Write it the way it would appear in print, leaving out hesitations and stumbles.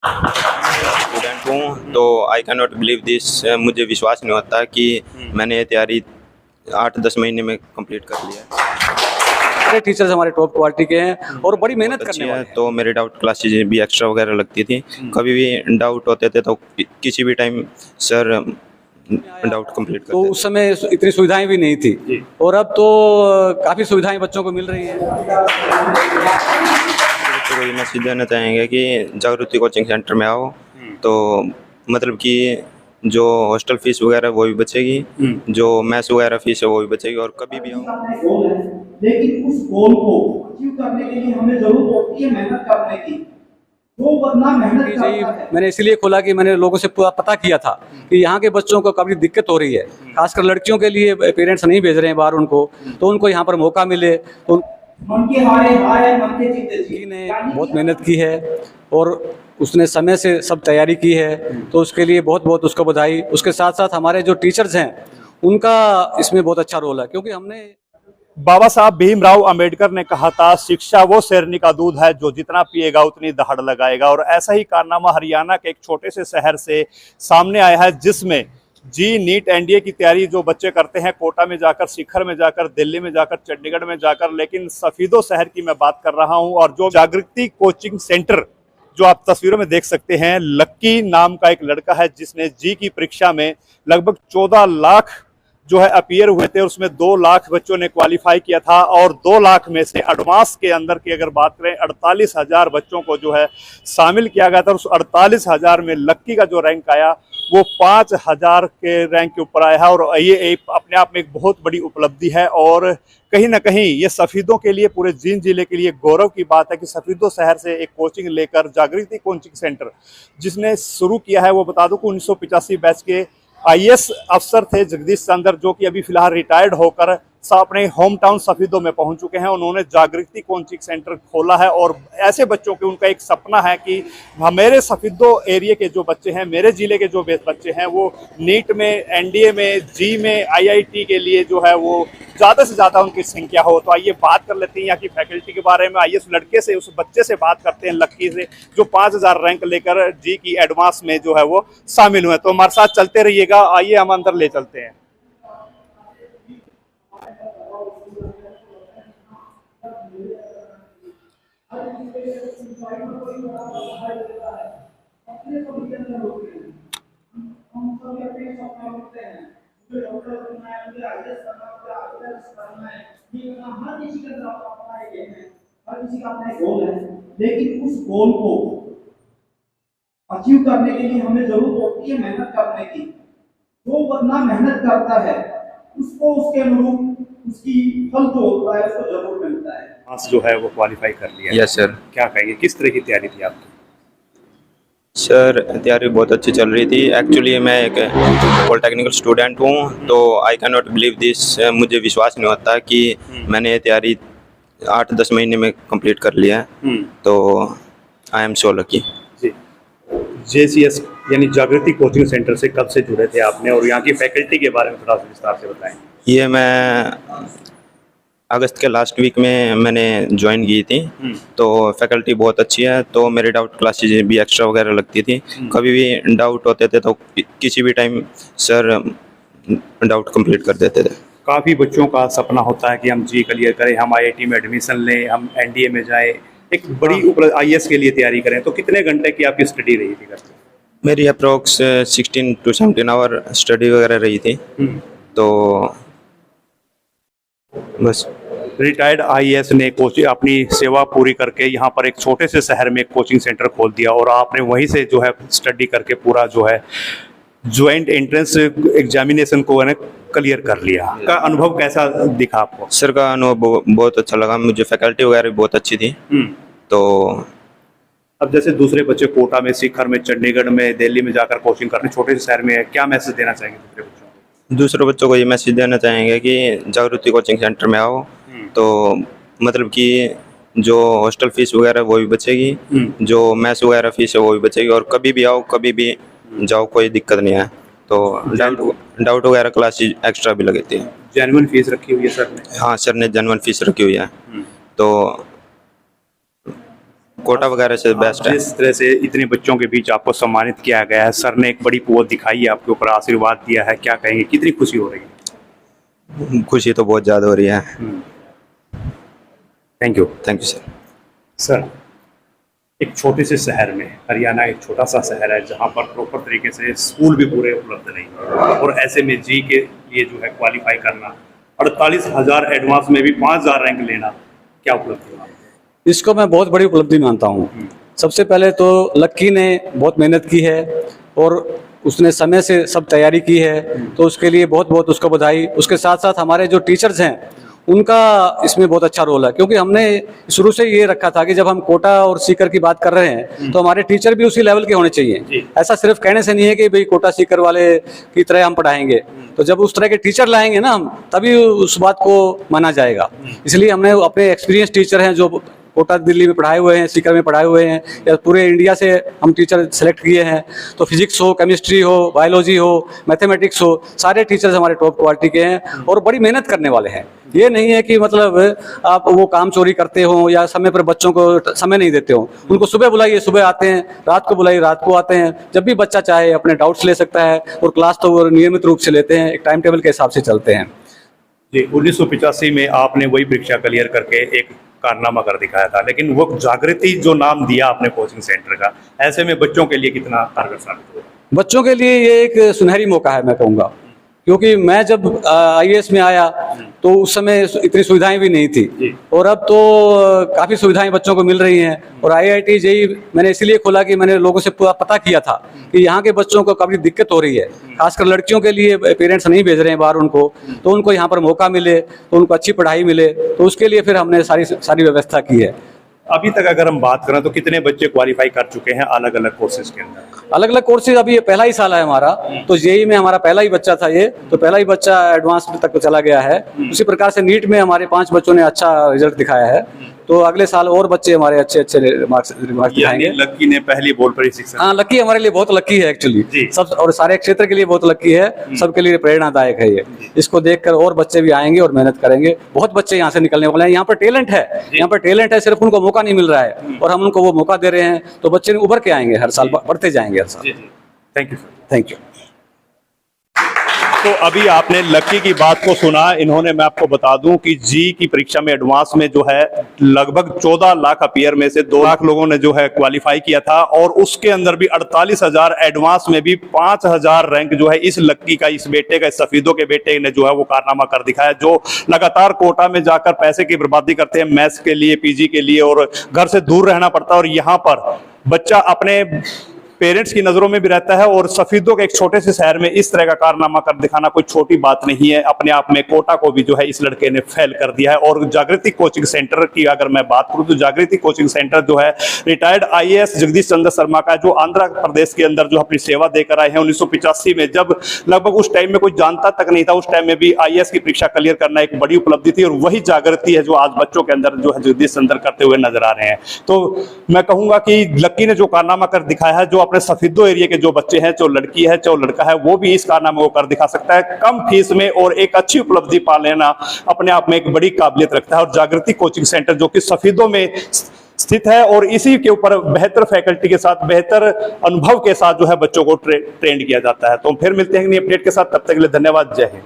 Student हूँ तो I can not believe this. मुझे विश्वास नहीं होता कि मैंने ये तैयारी 8-10 महीने में कंप्लीट कर लिया है। सारे टीचर्स हमारे टॉप क्वालिटी के हैं और बड़ी मेहनत बहुत अच्छी करने है। वाले हैं। तो मेरे डाउट क्लासेज भी एक्स्ट्रा वगैरह लगती थी, कभी भी डाउट होते थे तो किसी भी टाइम सर डाउट कंप्लीट तो करते उस समय इतनी सुविधाएं भी नहीं थी और अब तो काफ़ी सुविधाएं बच्चों को मिल रही हैं। थे। तो ये मैसेज देना चाहेंगे कि जागृति कोचिंग सेंटर में आओ, तो मतलब कि जो हॉस्टल फीस वगैरह वो भी बचेगी, जो मैस वगैरह फीस है वो भी बचेगी, और कभी भी आओ। अपना गोल है, लेकिन उस गोल को अचीव करने के लिए हमें जरूरत होती है मेहनत करने की। वो बंदा मेहनत करता है। मैंने इसीलिए खोला कि मैंने लोगों से पूरा पता किया था कि यहाँ के बच्चों को काफ़ी दिक्कत हो रही है, खासकर लड़कियों के लिए पेरेंट्स नहीं भेज रहे हैं बाहर उनको, तो उनको यहाँ पर मौका मिले। तो मन के हारे हारे, मन के जीते जी जीते। ने बहुत मेहनत की है और उसने समय से सब तैयारी की है, तो उसके लिए बहुत बहुत उसको बधाई। उसके साथ साथ हमारे जो टीचर्स हैं उनका इसमें बहुत अच्छा रोल है, क्योंकि हमने बाबा साहब भीमराव अंबेडकर ने कहा था, शिक्षा वो शेरनी का दूध है जो जितना पिएगा उतनी दहाड़ लगाएगा। और ऐसा ही कारनामा हरियाणा के एक छोटे से शहर से सामने आया है, जिसमें जी नीट एनडीए की तैयारी जो बच्चे करते हैं कोटा में जाकर, शिखर में जाकर, दिल्ली में जाकर, चंडीगढ़ में जाकर, लेकिन सफीदो शहर की मैं बात कर रहा हूं। और जो जागृति कोचिंग सेंटर जो आप तस्वीरों में देख सकते हैं, लक्की नाम का एक लड़का है जिसने जी की परीक्षा में लगभग 14 लाख जो है अपीयर हुए थे, उसमें 2 लाख बच्चों ने क्वालिफाई किया था। और 2 लाख में से एडवांस के अंदर की अगर बात करें 48,000 बच्चों को जो है शामिल किया गया था। उस 48,000 में लक्की का जो रैंक आया वो 5,000 के रैंक के ऊपर आया है। और ये अपने आप में एक बहुत बड़ी उपलब्धि है और कहीं ना कहीं ये सफीदों के लिए, पूरे जींद जिले के लिए गौरव की बात है कि सफीदों शहर से एक कोचिंग लेकर जागृति कोचिंग सेंटर जिसने शुरू किया है, वो बता दूं कि 1985 बैच के आईएएस अफसर थे जगदीश चंद्र, जो कि अभी फिलहाल रिटायर्ड होकर अपने होम टाउन सफीदों में पहुंच चुके हैं। उन्होंने जागृति कोचिंग सेंटर खोला है और ऐसे बच्चों के, उनका एक सपना है कि मेरे सफीदों एरिया के जो बच्चे हैं, मेरे जिले के जो बच्चे हैं, वो नीट में, एनडीए में, जी में, आईआईटी के लिए जो है वो ज़्यादा से ज़्यादा उनकी संख्या हो। तो आइए बात कर लेते हैं यहाँ की फैकल्टी के बारे में। आइए उस लड़के से, उस बच्चे से बात करते हैं, लक्की से, जो 5,000 रैंक लेकर जी की एडवांस में जो है वो शामिल हुए। तो हमारे साथ चलते रहिएगा, आइए हम अंदर ले चलते हैं। हर किसी का अपना गोल है, लेकिन उस गोल को अचीव करने के लिए हमें जरूरत होती है मेहनत करने की। जो बंदा मेहनत करता है उसको उसके अनुरूप उसकी फल जो होता है उसको जरूर मिलता है। आज जो है वो क्वालिफाई कर लिया। Yes sir. क्या कहेंगे, किस तरह की तैयारी थी आपकी? सर तैयारी बहुत अच्छी चल रही थी। एक्चुअली मैं एक पॉलिटेक्निकल स्टूडेंट हूँ, तो I can not believe this. मुझे विश्वास नहीं होता कि मैंने ये तैयारी 8-10 महीने में कंप्लीट कर लिया है। तो आई एम सो लकी। जी, जेसीएस यानी जागृति कोचिंग सेंटर से कब से जुड़े थे आपने, और यहाँ की फैकल्टी के बारे में थोड़ा सा विस्तार से बताएं। ये मैं अगस्त के लास्ट वीक में मैंने ज्वाइन की थी, तो फैकल्टी बहुत अच्छी है। तो मेरे डाउट क्लासेज भी एक्स्ट्रा वगैरह लगती थी, कभी भी डाउट होते थे तो किसी भी टाइम सर डाउट कंप्लीट कर देते थे। काफ़ी बच्चों का सपना होता है कि हम जी क्लियर करें, हम आईआईटी में एडमिशन लें, हम एनडीए में जाएं, एक बड़ी आईएएस के लिए तैयारी करें। तो कितने घंटे की आपकी स्टडी रही थी घर पे? मेरी अप्रोक्स 16 to 17 आवर स्टडी वगैरह रही थी। तो बस रिटायर्ड आईएएस ने कोचिंग अपनी सेवा पूरी करके यहाँ पर एक छोटे से शहर में कोचिंग सेंटर खोल दिया और आपने वहीं से जो है स्टडी करके पूरा जो है ज्वाइंट एंट्रेंस एग्जामिनेशन को क्लियर कर लिया। का अनुभव कैसा दिखा आपको? सर का अनुभव बहुत अच्छा लगा मुझे, फैकल्टी वगैरह भी बहुत अच्छी थी। तो अब जैसे दूसरे बच्चे कोटा में, शिखर में, चंडीगढ़ में, दिल्ली में जाकर कोचिंग करने, छोटे से शहर में, क्या मैसेज देना चाहेंगे दूसरे बच्चों को? दूसरे बच्चों को ये मैसेज देना चाहेंगे कि जागृति कोचिंग सेंटर में आओ, तो मतलब कि जो हॉस्टल फीस वगैरह वो भी बचेगी, जो मैस वगैरह फीस है वो भी बचेगी, और कभी भी आओ, कभी भी जाओ, कोई दिक्कत नहीं है। तो डाउट वगैरह क्लासेज एक्स्ट्रा भी लगती है। जेन्युइन फीस रखी हुई है सर ने? हाँ सर ने जेन्युइन फीस रखी हुई है। तो कोटा वगैरह से बेस्ट है। जिस तरह से इतने बच्चों के बीच आपको सम्मानित किया गया है, सर ने एक बड़ी कुव्वत दिखाई है, आपके ऊपर आशीर्वाद दिया है, क्या कहेंगे, कितनी खुशी हो रही है? खुशी तो बहुत ज़्यादा हो रही है। Thank you. Thank you sir. Sir, एक छोटे से शहर में, हरियाणा एक छोटा सा शहर है जहाँ पर प्रॉपर तरीके से स्कूल भी पूरे उपलब्ध नहीं है, और ऐसे में जी के लिए जो है क्वालिफाई करना, 48,000 एडवांस में भी 5,000 रैंक लेना, क्या उपलब्धि है? इसको मैं बहुत बड़ी उपलब्धि मानता हूँ। सबसे पहले तो लक्की ने बहुत मेहनत की है और उसने समय से सब तैयारी की है, तो उसके लिए बहुत बहुत उसको बधाई। उसके साथ साथ हमारे जो टीचर्स हैं उनका इसमें बहुत अच्छा रोल है, क्योंकि हमने शुरू से ये रखा था कि जब हम कोटा और सीकर की बात कर रहे हैं तो हमारे टीचर भी उसी लेवल के होने चाहिए। ऐसा सिर्फ कहने से नहीं है कि भाई कोटा सीकर वाले की तरह हम पढ़ाएंगे, तो जब उस तरह के टीचर लाएंगे ना हम, तभी उस बात को माना जाएगा। इसलिए हमने अपने एक्सपीरियंस टीचर हैं जो कोटा दिल्ली में पढ़ाए हुए हैं, सीकर में पढ़ाए हुए हैं, या पूरे इंडिया से हम टीचर सेलेक्ट किए हैं, तो फिजिक्स हो, केमिस्ट्री हो, बायोलॉजी हो, मैथमेटिक्स हो, सारे टीचर्स हमारे टॉप क्वालिटी के हैं और बड़ी मेहनत करने वाले हैं। ये नहीं है कि मतलब आप वो काम चोरी करते हो या समय पर बच्चों को समय नहीं देते हो। उनको सुबह बुलाइए, सुबह आते हैं, रात को बुलाइए, रात को आते हैं। जब भी बच्चा चाहे अपने डाउट्स ले सकता है, और क्लास तो वो नियमित रूप से लेते हैं, एक टाइम टेबल के हिसाब से चलते हैं। जी, 1985 में आपने वही परीक्षा क्लियर करके एक कारनामा कर दिखाया था, लेकिन वो जागृति जो नाम दिया आपने कोचिंग सेंटर का, ऐसे में बच्चों के लिए कितना कारगर साबित हुआ? बच्चों के लिए ये एक सुनहरी मौका है, मैं कहूँगा, क्योंकि मैं जब IAS में आया तो उस समय इतनी सुविधाएं भी नहीं थी, और अब तो काफ़ी सुविधाएं बच्चों को मिल रही हैं। और IIT JEE मैंने इसलिए खोला कि मैंने लोगों से पूरा पता किया था कि यहाँ के बच्चों को काफ़ी दिक्कत हो रही है, खासकर लड़कियों के लिए पेरेंट्स नहीं भेज रहे हैं बाहर उनको, तो उनको यहाँ पर मौका मिले, तो उनको अच्छी पढ़ाई मिले, तो उसके लिए फिर हमने सारी व्यवस्था की है। अभी तक अगर हम बात करें तो कितने बच्चे क्वालिफाई कर चुके हैं अलग अलग कोर्सेज के अंदर? अलग अलग कोर्सेज अभी ये पहला ही साल है हमारा, तो JEE में हमारा पहला ही बच्चा था, ये तो पहला ही बच्चा एडवांस तक चला गया है। उसी प्रकार से नीट में हमारे 5 बच्चों ने अच्छा रिजल्ट दिखाया है, तो अगले साल और बच्चे हमारे अच्छे अच्छे मार्क्स दिखाएंगे। लक्की ने पहली बोर्ड पर ही शिक्षा। हाँ, लक्की हमारे लिए बहुत लक्की है एक्चुअली, सब और सारे क्षेत्र के लिए बहुत लक्की है, सबके लिए प्रेरणादायक है ये। इसको देखकर और बच्चे भी आएंगे और मेहनत करेंगे। बहुत बच्चे यहाँ से निकलने वाले हैं। यहाँ पर टैलेंट है, यहाँ पर टैलेंट है, सिर्फ उनको मौका नहीं मिल रहा है, और हम उनको वो मौका दे रहे हैं, तो बच्चे उभर के आएंगे, हर साल बढ़ते जाएंगे हर साल। Thank you sir. Thank you. तो अभी आपने लक्की की बात को सुना। इन्होंने, मैं आपको बता दूं कि जी की परीक्षा में एडवांस में जो है लगभग 14 लाख अपीयर में से 2 लाख लोगों ने जो है क्वालिफाई किया था, और उसके अंदर भी 48,000 एडवांस में भी 5,000 रैंक जो है इस लक्की का, इस बेटे का, इस सफीदों के बेटे ने जो है वो कारनामा कर दिखाया। जो लगातार कोटा में जाकर पैसे की बर्बादी करते हैं मैथ्स के लिए, PG के लिए, और घर से दूर रहना पड़ता है, और यहाँ पर बच्चा अपने पेरेंट्स की नजरों में भी रहता है, और सफीदों के एक छोटे से शहर में इस तरह का कारनामा कर दिखाना कोई छोटी बात नहीं है। अपने आप में कोटा को भी जो है इस लड़के ने फेल कर दिया है। और जागृति कोचिंग सेंटर की अगर मैं बात करूं तो जागृति कोचिंग सेंटर जो है रिटायर्ड IAS जगदीश चंद्र शर्मा का, जो आंध्र प्रदेश के अंदर जो अपनी सेवा देकर आए हैं। 1985 में जब लगभग उस टाइम में कोई जानता तक नहीं था, उस टाइम में भी IAS की परीक्षा क्लियर करना एक बड़ी उपलब्धि थी, और वही जागृति है जो आज बच्चों के अंदर जो है जगदीश चंद्र करते हुए नजर आ रहे हैं। तो मैं कहूंगा कि लक्की ने जो कारनामा कर दिखाया है, जो अपने सफीदों एरिया के जो बच्चे हैं, जो लड़की है, जो लड़का है, वो भी इस कारनामे को कर दिखा सकता है कम फीस में, और एक अच्छी उपलब्धि पा लेना अपने आप में एक बड़ी काबिलियत रखता है। और जागृति कोचिंग सेंटर जो कि सफीदों में स्थित है, और इसी के ऊपर बेहतर फैकल्टी के साथ, बेहतर अनुभव के साथ जो है बच्चों को ट्रेंड किया जाता है। तो फिर मिलते हैं नई अपडेट के साथ, तब तक के लिए धन्यवाद। जय हिंद।